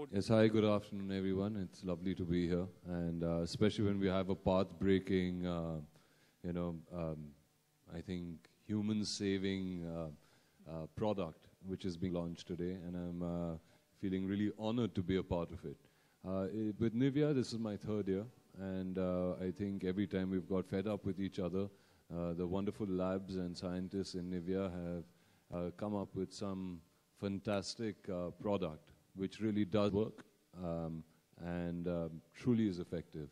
Yes, hi, good afternoon, everyone. It's lovely to be here, and especially when we have a path-breaking, you know, I think human-saving product which is being launched today, and I'm feeling really honored to be a part of it. With Nivea, this is my third year, and I think every time we've got fed up with each other, the wonderful labs and scientists in Nivea have come up with some fantastic product which really does work and truly is effective.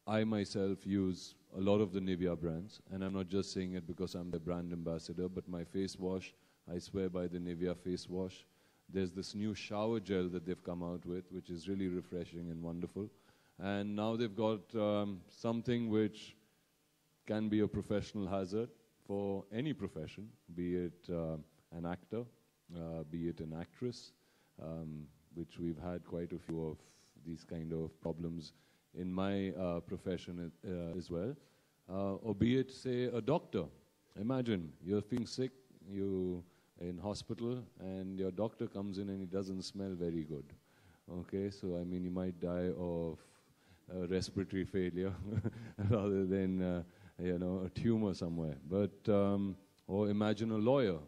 I myself use a lot of the Nivea brands, and I'm not just saying it because I'm the brand ambassador, but my face wash, I swear by the Nivea face wash. There's this new shower gel that they've come out with, which is really refreshing and wonderful. And now they've got something which can be a professional hazard for any profession, be it an actor, be it an actress, which we've had quite a few of these kind of problems in my profession as well, or be it, say, a doctor. Imagine you're feeling sick, you in hospital, and your doctor comes in and he doesn't smell very good. Okay, so I mean, you might die of respiratory failure rather than you know, a tumor somewhere. But or imagine a lawyer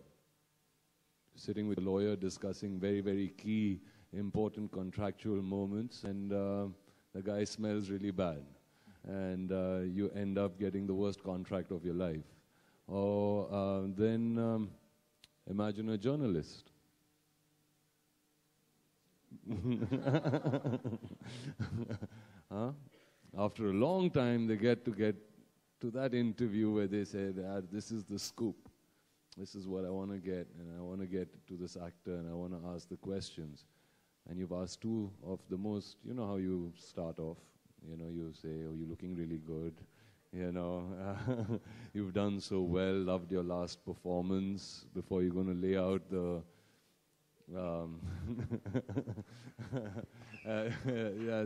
sitting with a lawyer discussing very, very key, important contractual moments, and the guy smells really bad, and you end up getting the worst contract of your life. Or then imagine a journalist. Huh? After a long time, they get to that interview where they say, this is the scoop. This is what I want to get, and I want to get to this actor, and I want to ask the questions. And you've asked two of the most, you know how you start off. You know, you say, oh, you're looking really good. You know, you've done so well, loved your last performance, before you're going to lay out the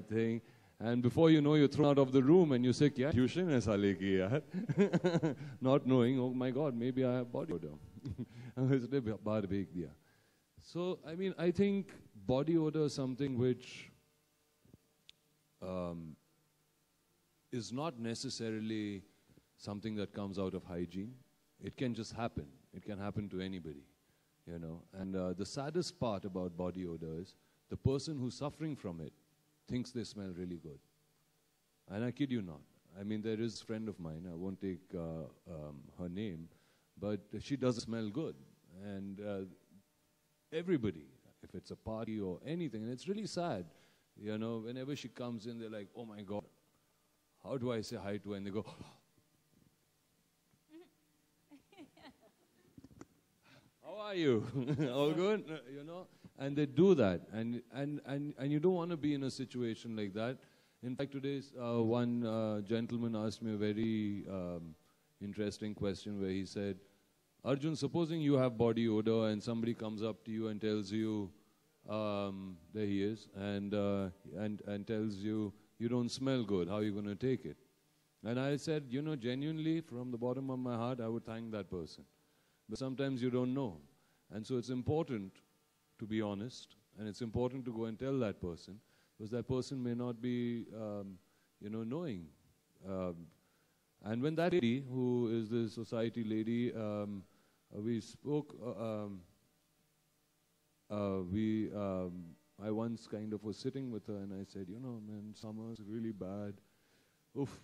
thing. And before you know, you're thrown out of the room and you say, kya tuition hai sale ki yaar? Not knowing, oh my God, maybe I have body odor. So, I mean, I think body odor is something which is not necessarily something that comes out of hygiene. It can just happen. It can happen to anybody, you know. And the saddest part about body odor is the person who's suffering from it thinks they smell really good. And I kid you not. I mean, there is a friend of mine, I won't take her name, but she does smell good. And everybody, if it's a party or anything, and it's really sad, you know, whenever she comes in, they're like, oh my God, how do I say hi to her? And they go, how are you? All good? You know? And they do that, and you don't want to be in a situation like that. In fact, today, one gentleman asked me a very interesting question where he said, Arjun, supposing you have body odor and somebody comes up to you and tells you, there he is, and tells you, you don't smell good, how are you going to take it? And I said, you know, genuinely, from the bottom of my heart, I would thank that person. But sometimes you don't know. And so it's important to be honest, and it's important to go and tell that person, because that person may not be, you know, knowing. And when that lady, who is the society lady, we spoke, I once kind of was sitting with her, and I said, you know, man, summer's really bad. Oof,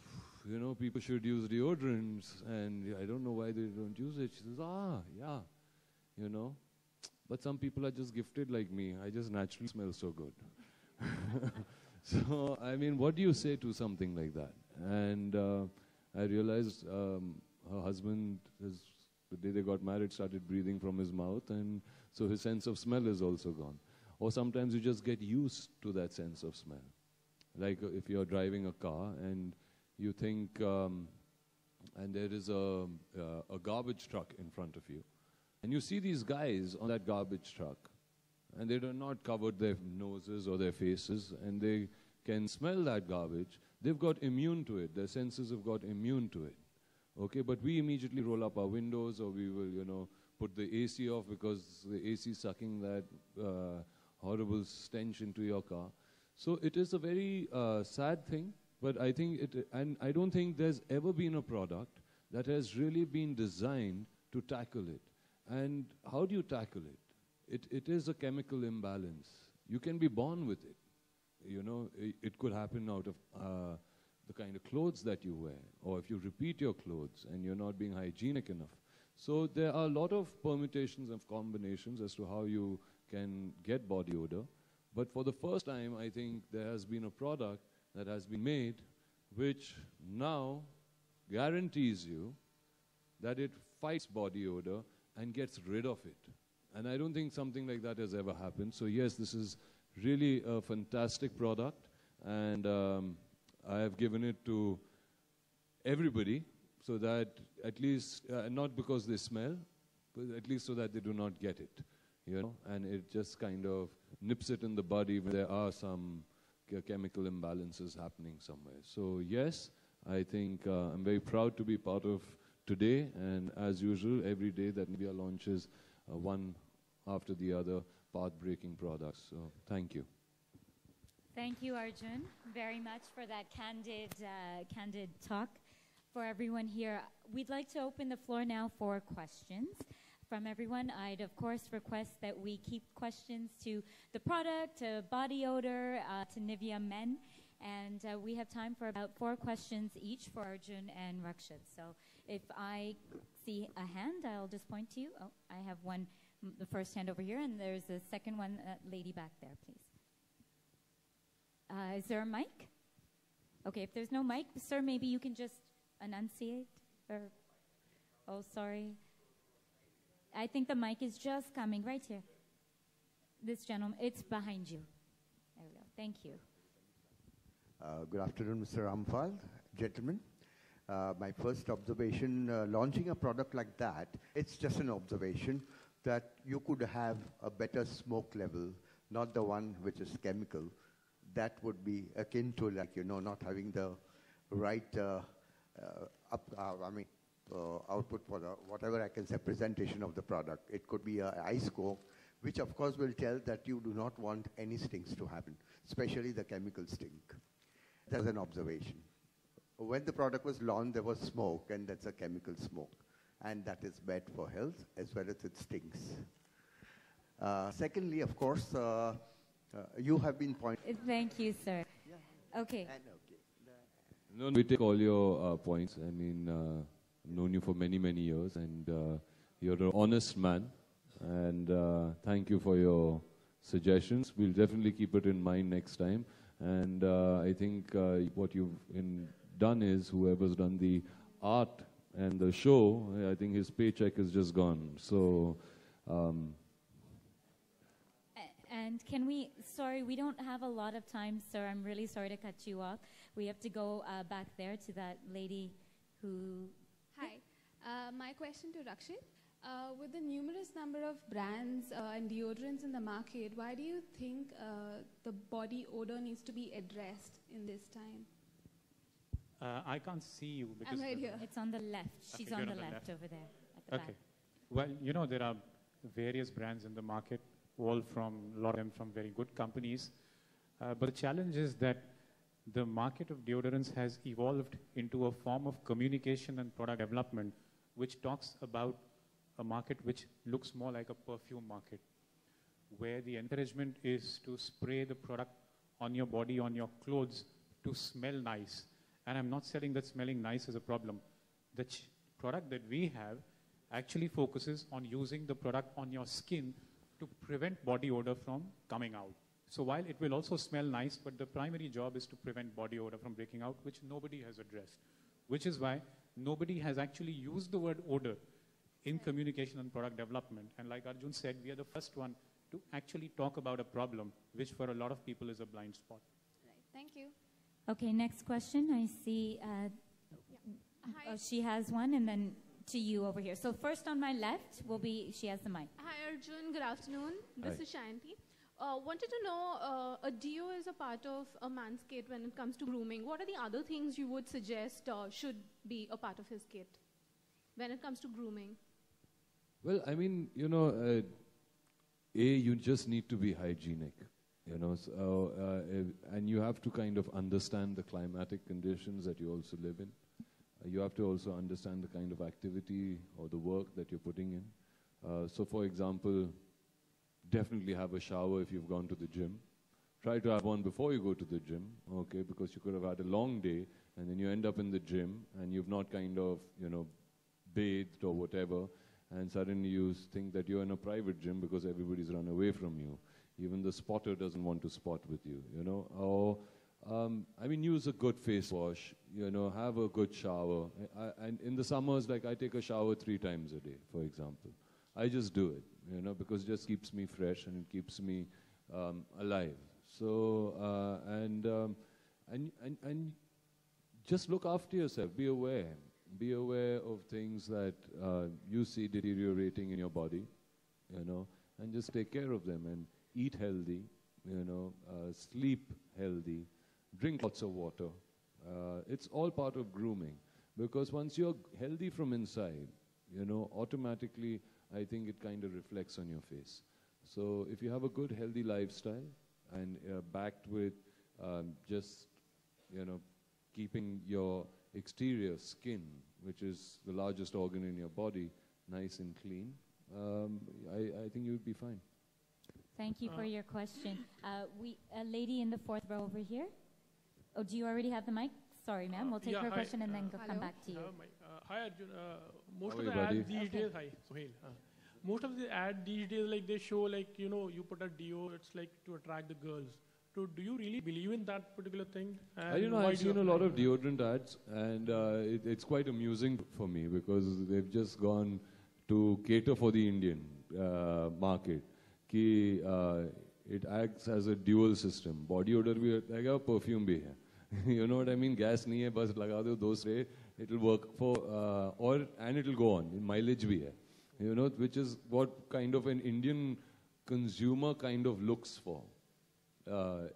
you know, people should use deodorants, and I don't know why they don't use it. She says, yeah, you know. But some people are just gifted like me. I just naturally smell so good. So, I mean, what do you say to something like that? And I realized her husband, the day they got married, started breathing from his mouth, and so his sense of smell is also gone. Or sometimes you just get used to that sense of smell. Like if you're driving a car and you think, and there is a garbage truck in front of you, and you see these guys on that garbage truck, and they do not cover their noses or their faces, and they can smell that garbage. They've got immune to it. Their senses have got immune to it. Okay, but we immediately roll up our windows, or we will, you know, put the AC off because the AC is sucking that horrible stench into your car. So it is a very sad thing, but I think and I don't think there's ever been a product that has really been designed to tackle it. And how do you tackle it? It is a chemical imbalance. You can be born with it. You know, it could happen out of the kind of clothes that you wear, or if you repeat your clothes and you're not being hygienic enough. So there are a lot of permutations and combinations as to how you can get body odor. But for the first time, I think there has been a product that has been made which now guarantees you that it fights body odor and gets rid of it. And I don't think something like that has ever happened. So yes, this is really a fantastic product, and I have given it to everybody so that at least, not because they smell, but at least so that they do not get it, you know, and it just kind of nips it in the body when there are some chemical imbalances happening somewhere. So yes, I think I'm very proud to be part of today, and as usual, every day that Nivea launches one after the other path-breaking products. So thank you. Thank you, Arjun, very much for that candid talk. For everyone here, we'd like to open the floor now for questions from everyone. I'd, of course, request that we keep questions to the product, to body odor, to Nivea Men. And we have time for about 4 questions each for Arjun and Rakshit. So if I see a hand, I'll just point to you. Oh, I have one, the first hand over here, and there's a second one, lady back there, please. Is there a mic? Okay, if there's no mic, sir, maybe you can just enunciate. Or, oh, sorry. I think the mic is just coming right here. This gentleman, it's behind you. There we go. Thank you. Good afternoon, Mr. Rampal, gentlemen. My first observation, launching a product like that, it's just an observation that you could have a better smoke level, not the one which is chemical. That would be akin to, like, you know, not having the right output for the, whatever I can say, presentation of the product. It could be an ice coke, which of course will tell that you do not want any stings to happen, especially the chemical stink. That's an observation. When the product was launched, there was smoke, and that's a chemical smoke. And that is bad for health, as well as it stinks. Secondly, of course, you have been pointing. Thank you, sir. Yeah. Okay. No, we take all your points. I mean, I've known you for many, many years, and you're an honest man. And thank you for your suggestions. We'll definitely keep it in mind next time. And I think what you've done is, whoever's done the art and the show, I think his paycheck is just gone. So. And can we, sorry, we don't have a lot of time, sir. I'm really sorry to cut you off. We have to go back there to that lady who... Hi. My question to Rakshit. With the numerous number of brands and deodorants in the market, why do you think the body odor needs to be addressed in this time? I can't see you because... I'm right here. It's on the left. She's on the left over there at the back. Well, you know, there are various brands in the market, all from, a lot of them from very good companies. But the challenge is that the market of deodorants has evolved into a form of communication and product development, which talks about a market which looks more like a perfume market, where the encouragement is to spray the product on your body, on your clothes, to smell nice. And I'm not saying that smelling nice is a problem. The product that we have actually focuses on using the product on your skin to prevent body odor from coming out. So while it will also smell nice, but the primary job is to prevent body odor from breaking out, which nobody has addressed, which is why nobody has actually used the word odor in communication and product development. And like Arjun said, we are the first one to actually talk about a problem, which for a lot of people is a blind spot. Right. Thank you. Okay, next question. I see she has one, and then to you over here. So first on my left will be, she has the mic. Hi Arjun, good afternoon. This is Shanti. Wanted to know, a deo is a part of a man's kit when it comes to grooming. What are the other things you would suggest should be a part of his kit when it comes to grooming? Well, I mean, you know, you just need to be hygienic, you know, and you have to kind of understand the climatic conditions that you also live in. You have to also understand the kind of activity or the work that you're putting in. So for example, definitely have a shower if you've gone to the gym. Try to have one before you go to the gym, okay, because you could have had a long day and then you end up in the gym and you've not kind of, you know, bathed or whatever, and suddenly you think that you're in a private gym because everybody's run away from you. Even the spotter doesn't want to spot with you, you know. Or, I mean, use a good face wash, you know, have a good shower. And in the summers, like I take a shower 3 times a day, for example. I just do it, you know, because it just keeps me fresh and it keeps me alive. So, and just look after yourself, be aware. Be aware of things that you see deteriorating in your body, you know, and just take care of them and eat healthy, you know, sleep healthy, drink lots of water. It's all part of grooming, because once you're healthy from inside, you know, automatically I think it kind of reflects on your face. So if you have a good healthy lifestyle and backed with just, you know, keeping your exterior skin, which is the largest organ in your body, nice and clean, I think you'll be fine. Thank you for your question. A lady in the 4th row over here. Oh, do you already have the mic? Sorry, ma'am. We'll take her question and then come back to you. Hi, Arjun. Most of the ads these days, hi, Sohail. Most of the ads these days, like they show, like, you know, you put a deo, it's like to attract the girls. So do you really believe in that particular thing? You know, I've seen a lot of deodorant ads, and it's quite amusing for me because they've just gone to cater for the Indian market. It acts as a dual system. Body odor bhi hai, perfume bhi hai. You know what I mean? Gas nahi hai, bas laga do 2 spray. It'll work for, and it'll go on. Mileage bhi hai. You know, which is what kind of an Indian consumer kind of looks for.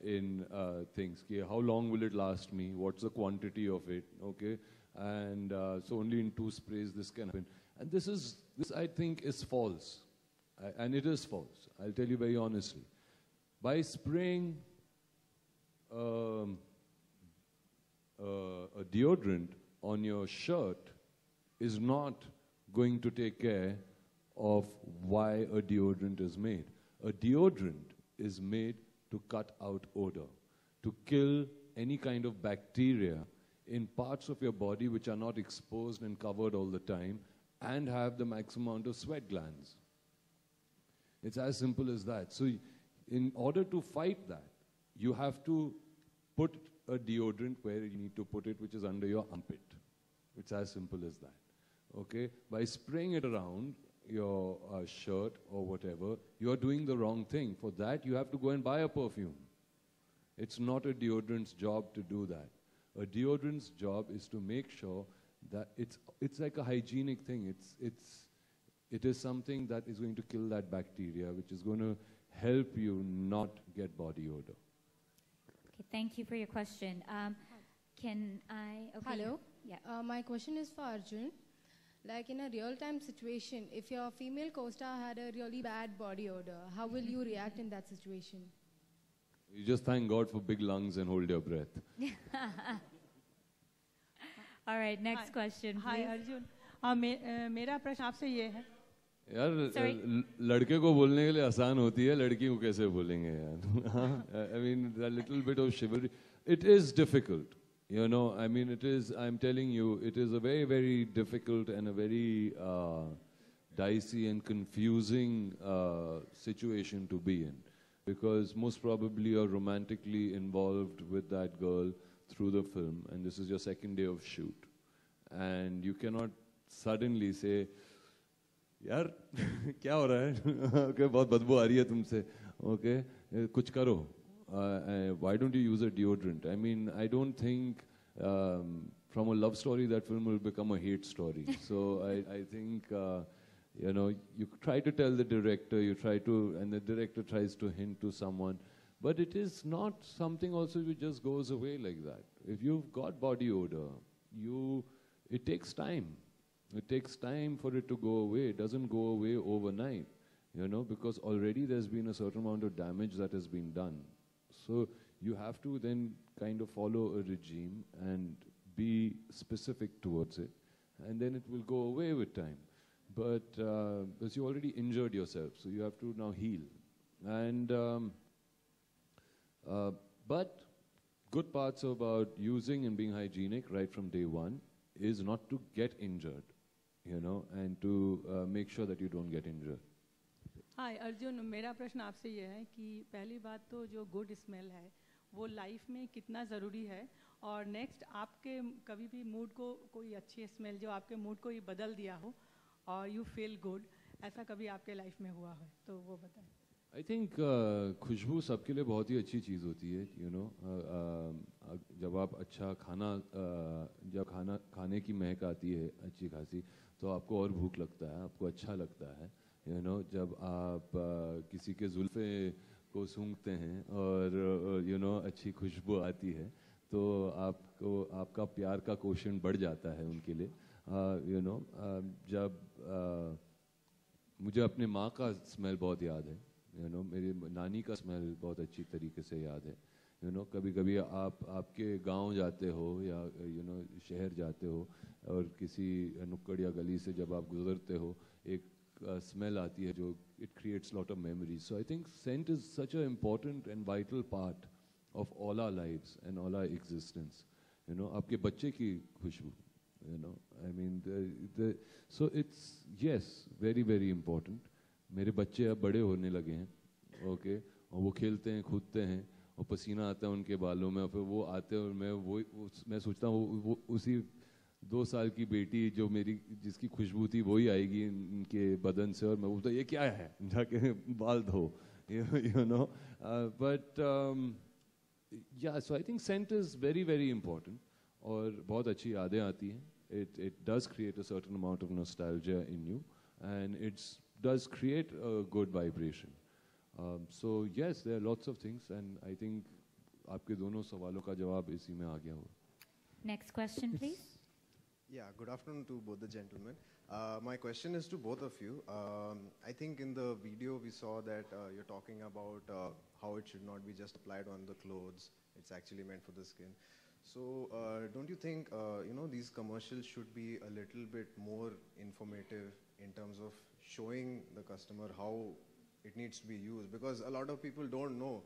In things. How long will it last me? What's the quantity of it? Okay, and so only in 2 sprays this can happen. And this I think is false, and it is false. I'll tell you very honestly. By spraying a deodorant on your shirt is not going to take care of why a deodorant is made. A deodorant is made to cut out odor, to kill any kind of bacteria in parts of your body which are not exposed and covered all the time and have the maximum amount of sweat glands. It's as simple as that. So in order to fight that, you have to put a deodorant where you need to put it, which is under your armpit. It's as simple as that. Okay? By spraying it around your shirt or whatever, you are doing the wrong thing. For that, you have to go and buy a perfume. It's not a deodorant's job to do that. A deodorant's job is to make sure that it's like a hygienic thing. It is something that is going to kill that bacteria, which is going to help you not get body odor. Okay, thank you for your question. Can I? Okay. Hello. Yeah. My question is for Arjun. Like in a real-time situation, if your female co-star had a really bad body odor, how will you react in that situation? You just thank God for big lungs and hold your breath. All right, next question, Hi, please. Arjun. मेरा प्रश्न आपसे ये है. यार लड़के को बोलने के लिए आसान होती है, लड़की को कैसे बोलेंगे यार? I mean, a little bit of chivalry. It is difficult. You know, I mean, it is, I'm telling you, it is a very, very difficult and a very dicey and confusing situation to be in. Because most probably you're romantically involved with that girl through the film, and this is your 2nd day of shoot. And you cannot suddenly say, यार क्या हो रहा है? Okay, बहुत बदबू आ रही है तुमसे. Okay, कुछ करो. Why don't you use a deodorant? I mean, I don't think from a love story that film will become a hate story. So I think, you know, you try to tell the director, and the director tries to hint to someone. But it is not something also which just goes away like that. If you've got body odor, it takes time. It takes time for it to go away. It doesn't go away overnight. you know, because already there's been a certain amount of damage that has been done. So you have to then kind of follow a regime and be specific towards it, and then it will go away with time. But because you already injured yourself, so you have to now heal. And but good parts about using and being hygienic right from day one is not to get injured, you know, and to make sure that you don't get injured. हाय अर्जुन, मेरा प्रश्न आपसे ये है कि पहली बात तो जो गुड स्मेल है वो लाइफ में कितना ज़रूरी है, और नेक्स्ट आपके कभी भी मूड को कोई अच्छी स्मेल जो आपके मूड को ही बदल दिया हो और यू फील गुड, ऐसा कभी आपके लाइफ में हुआ है तो वो बताएं. आई थिंक खुशबू सबके लिए बहुत ही अच्छी चीज़ होती है, you know. जब आप अच्छा खाना जब खाने की महक आती है अच्छी खासी, तो आपको और भूख लगता है, आपको अच्छा लगता है, you know. जब आप किसी के जुल्फ़े को सूंघते हैं और you know अच्छी खुशबू आती है, तो आपको आपका प्यार का क्वोशंट बढ़ जाता है उनके लिए, you know. जब मुझे अपने माँ का स्मेल बहुत याद है, you know. मेरी नानी का स्मेल बहुत अच्छी तरीके से याद है, you know. कभी कभी आप आपके गांव जाते हो या you know शहर जाते हो और किसी नुक्कड़ या गली से जब आप गुजरते हो, एक smell आती है जो it creates lot of memories. So I think scent is such an important and vital part of all our lives and all our existence, you know. आपके बच्चे की खुशबू, you know, I mean so it's yes very very important. मेरे बच्चे अब बड़े होने लगे हैं, okay, और वो खेलते हैं कूदते हैं और पसीना आता है उनके बालों में, और फिर वो आते हैं और मैं सोचता हूँ वो उसी 2 साल की बेटी जो मेरी जिसकी खुशबू थी वही आएगी इनके बदन से, और मैं बोलता ये क्या है, जाके बाल धो, you know. But yeah, so I think scent is very very important और बहुत अच्छी यादें आती हैं. It does create a certain amount of nostalgia in you, and it does create a good vibration. So yes, there are lots of things, and I think आपके दोनों सवालों का जवाब इसी में आ गया होगा. Next question, please. Yeah, good afternoon to both the gentlemen. My question is to both of you. I think in the video we saw that you're talking about how it should not be just applied on the clothes. It's actually meant for the skin. So don't you think you know these commercials should be a little bit more informative in terms of showing the customer how it needs to be used? Because a lot of people don't know.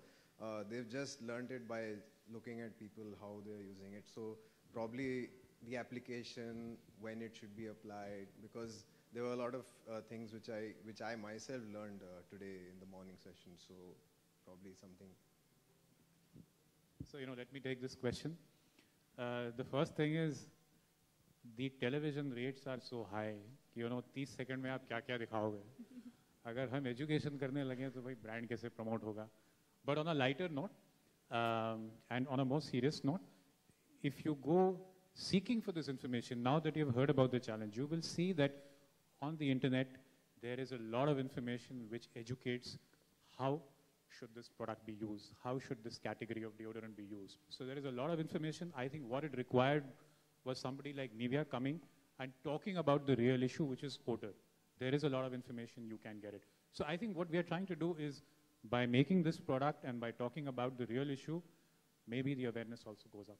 They've just learned it by looking at people how they're using it. So probably the application, when it should be applied, because there were a lot of things which I myself learned today in the morning session. So probably something. So let me take this question. The first thing is the television rates are so high. 30 second में आप क्या-क्या दिखाओगे? अगर हम education करने लगे तो भाई ब्रांड कैसे प्रमोट होगा? But on a lighter note and on a more serious note, if you go seeking for this information, now that you've heard about the challenge, you will see that on the internet there is a lot of information which educates how should this product be used, how should this category of deodorant be used. So there is a lot of information. I think what it required was somebody like Nivea coming and talking about the real issue, which is odor. There is a lot of information, you can get it. So I think what we are trying to do is, by making this product and by talking about the real issue, maybe the awareness also goes up.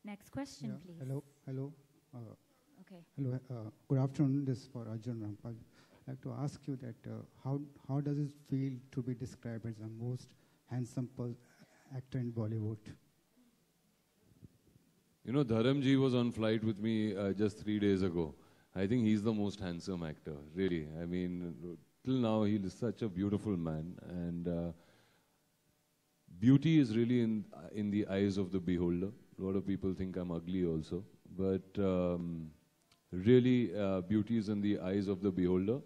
Next question, please. Hello. Okay. Hello. Good afternoon. This is for Arjun Rampal. I'd like to ask you that how does it feel to be described as the most handsome actor in Bollywood? Dharamji was on flight with me just 3 days ago. I think he's the most handsome actor, really. I mean, till now, he is such a beautiful man. And beauty is really in the eyes of the beholder. A lot of people think I'm ugly also. But really, beauty is in the eyes of the beholder.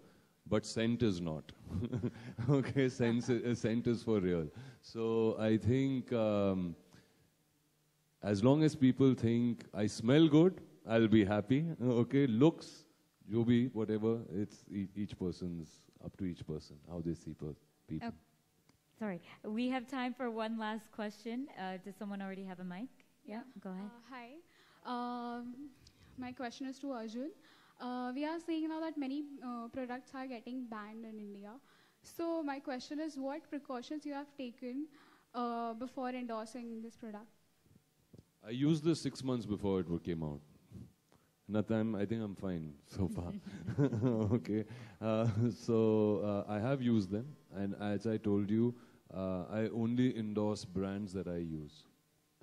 But scent is not. Okay, scent is for real. So I think as long as people think I smell good, I'll be happy. Okay, looks, jobi, whatever, it's each person's, up to each person, how they see people. Oh, sorry, we have time for one last question. Does someone already have a mic? Yeah, go ahead. Hi. My question is to Arjun. We are seeing now that many products are getting banned in India. So my question is, what precautions you have taken before endorsing this product? I used this 6 months before it came out. Nothing. I think I'm fine so far. Okay. I have used them, and as I told you, I only endorse brands that I use.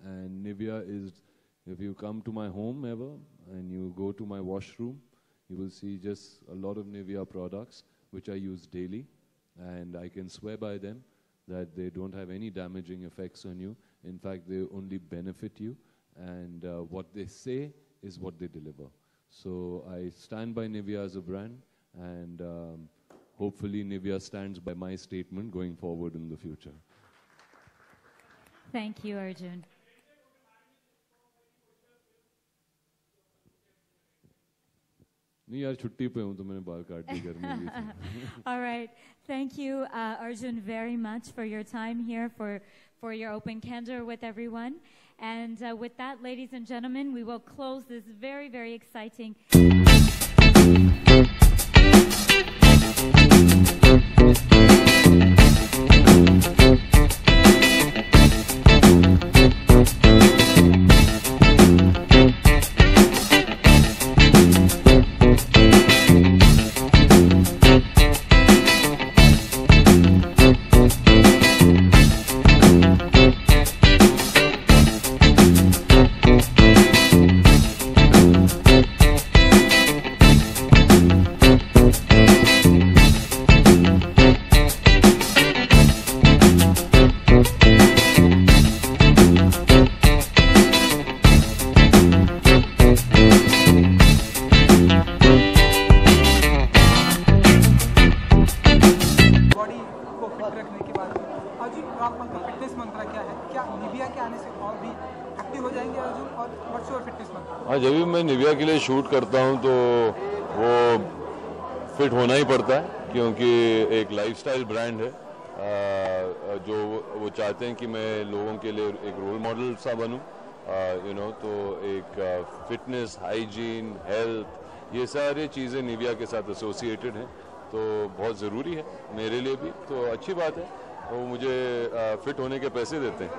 And Nivea is, if you come to my home ever and you go to my washroom, you will see just a lot of Nivea products which I use daily, and I can swear by them that they don't have any damaging effects on you. In fact, they only benefit you, and what they say is what they deliver. So I stand by Nivea as a brand, and hopefully Nivea stands by my statement going forward in the future. Thank you, Arjun. नहीं यार छुट्टी पे हूँ तो मैंने बाल काट दिए घर में भी थे. All right. Thank you, Arjun, very much for your time here, for your open candor with everyone. And with that, ladies and gentlemen, we will close this very, very exciting... जब भी मैं निविया के लिए shoot करता हूं तो वो fit होना ही पड़ता है, क्योंकि एक लाइफस्टाइल ब्रांड है जो वो चाहते हैं कि मैं लोगों के लिए एक रोल मॉडल सा बनूं, तो एक फिटनेस, हाइजीन, हेल्थ, ये सारी चीज़ें निविया के साथ एसोसिएटेड हैं, तो बहुत ज़रूरी है मेरे लिए भी, तो अच्छी बात है, वो मुझे फिट होने के पैसे देते हैं.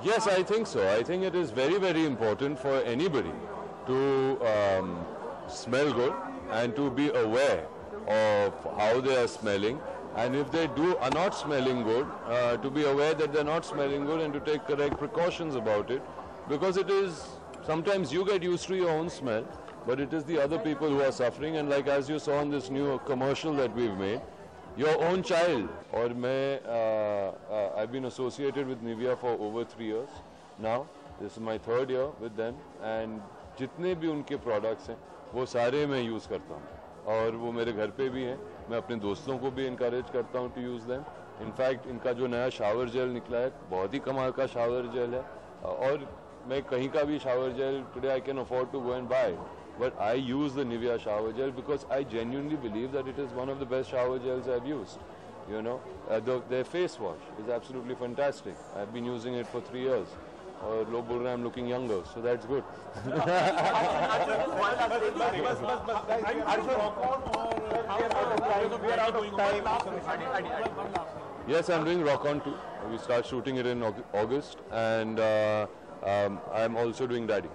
Yes, I think so. I think it is very, very important for anybody to smell good and to be aware of how they are smelling. And if they are not smelling good, to be aware that they're not smelling good and to take correct precautions about it. Because it is, sometimes you get used to your own smell, but it is the other people who are suffering. And like as you saw in this new commercial that we've made, your own child. और मैं I've been associated with Nivea for over 3 years now. This is my 3rd year with them, and जितने भी उनके products हैं वो सारे मैं use करता हूँ, और वो मेरे घर पे भी हैं. मैं अपने दोस्तों को भी encourage करता हूँ to use them. In fact, इनका जो नया shower gel निकला है बहुत ही कमाल का shower gel है, और मैं कहीं का भी shower gel today I can afford to go and buy. But I use the Nivea shower gel because I genuinely believe that it is one of the best shower gels I've used. Their face wash is absolutely fantastic. I've been using it for 3 years. और लोग बोल रहे हैं I'm looking younger, so that's good. Yes, I'm doing Rock On 2. We start shooting it in August, and I'm also doing Daddy.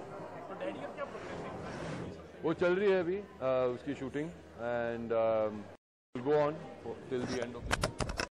वो चल रही है अभी उसकी shooting, and we'll go on till the end of the